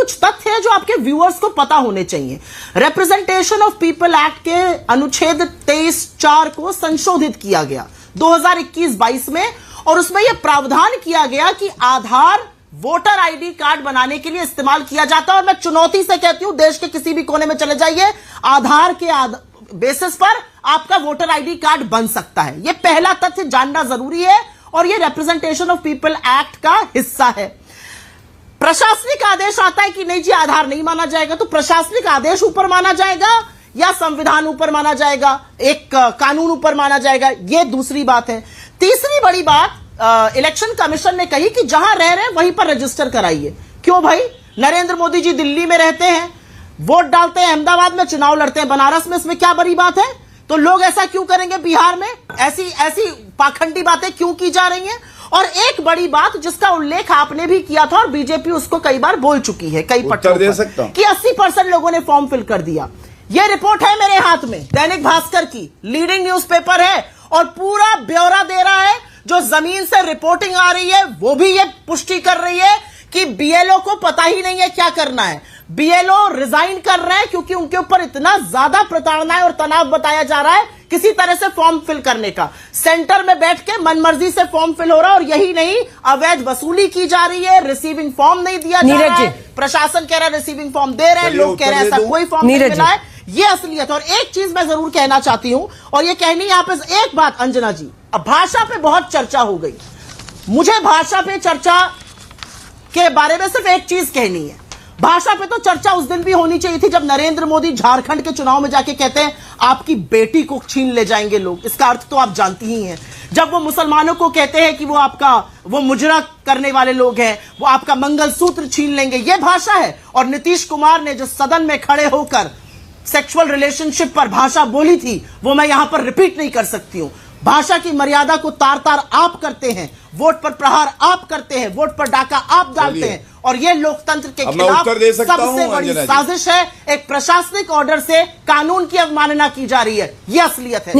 कुछ तथ्य है जो आपके व्यूअर्स को पता होने चाहिए। रिप्रेजेंटेशन ऑफ पीपल एक्ट के अनुच्छेद 23(4) को संशोधित किया गया 2021-22 में, और उसमें यह प्रावधान किया गया कि आधार वोटर आईडी कार्ड बनाने के लिए इस्तेमाल किया जाता है। और मैं चुनौती से कहती हूं, देश के किसी भी कोने में चले जाइए, आधार के बेसिस पर आपका वोटर आईडी कार्ड बन सकता है। यह पहला तथ्य जानना जरूरी है, और यह रिप्रेजेंटेशन ऑफ पीपल एक्ट का हिस्सा है। प्रशासनिक आदेश आता है कि नहीं जी आधार नहीं माना जाएगा, तो प्रशासनिक आदेश ऊपर माना जाएगा या संविधान ऊपर माना जाएगा, एक कानून ऊपर माना जाएगा, यह दूसरी बात है। तीसरी बड़ी बात इलेक्शन कमीशन ने कही कि जहां रह रहे हैं वहीं पर रजिस्टर कराइए। क्यों भाई? नरेंद्र मोदी जी दिल्ली में रहते हैं, वोट डालते हैं, अहमदाबाद में चुनाव लड़ते हैं, बनारस में, इसमें क्या बड़ी बात है? तो लोग ऐसा क्यों करेंगे बिहार में? ऐसी पाखंडी बातें क्यों की जा रही हैं? और एक बड़ी बात जिसका उल्लेख आपने भी किया था और बीजेपी उसको कई बार बोल चुकी है कई पटरों पर कि 80% लोगों ने फॉर्म फिल कर दिया। यह रिपोर्ट है मेरे हाथ में, दैनिक भास्कर की, लीडिंग न्यूज़पेपर है, और पूरा ब्यौरा दे रहा है। जो जमीन से रिपोर्टिंग आ रही है वो भी ये पुष्टि कर रही है कि बीएलओ को पता ही नहीं है क्या करना है। बीएलओ रिजाइन कर रहे हैं क्योंकि उनके ऊपर इतना ज्यादा प्रताड़ना और तनाव बताया जा रहा है किसी तरह से फॉर्म फिल करने का। सेंटर में बैठ के मनमर्जी से फॉर्म फिल हो रहा है, और यही नहीं, अवैध वसूली की जा रही है, रिसीविंग फॉर्म नहीं दिया जा रहा है, प्रशासन कह रहा है रिसीविंग फॉर्म दे रहे हैं, लोग कह रहे हैं ऐसा कोई फॉर्म नहीं मिला है। ये असलियत है। और एक चीज मैं जरूर कहना चाहती हूं, और ये कहनी यहां पे एक बात, अंजना जी, अब भाषा पे बहुत चर्चा हो गई, मुझे भाषा पे चर्चा के बारे में सिर्फ एक चीज कहनी है। भाषा पे तो चर्चा उस दिन भी होनी चाहिए थी जब नरेंद्र मोदी झारखंड के चुनाव में जाके कहते हैं आपकी बेटी को छीन ले जाएंगे लोग। इसका अर्थ तो आप जानती ही हैं। जब वो मुसलमानों को कहते हैं कि वो मुजरा करने वाले लोग हैं, वो आपका मंगलसूत्र छीन लेंगे, ये भाषा है। और नीतीश कुमार ने जो सदन में खड़े होकर सेक्सुअल रिलेशनशिप पर भाषा बोली थी, वो मैं यहां पर रिपीट नहीं कर सकती हूं। भाषा की मर्यादा को तार तार आप करते हैं, वोट पर प्रहार आप करते हैं, वोट पर डाका आप डालते हैं, और यह लोकतंत्र के खिलाफ सबसे बड़ी साजिश है। एक प्रशासनिक ऑर्डर से कानून की अवमानना की जा रही है, यह असलियत है।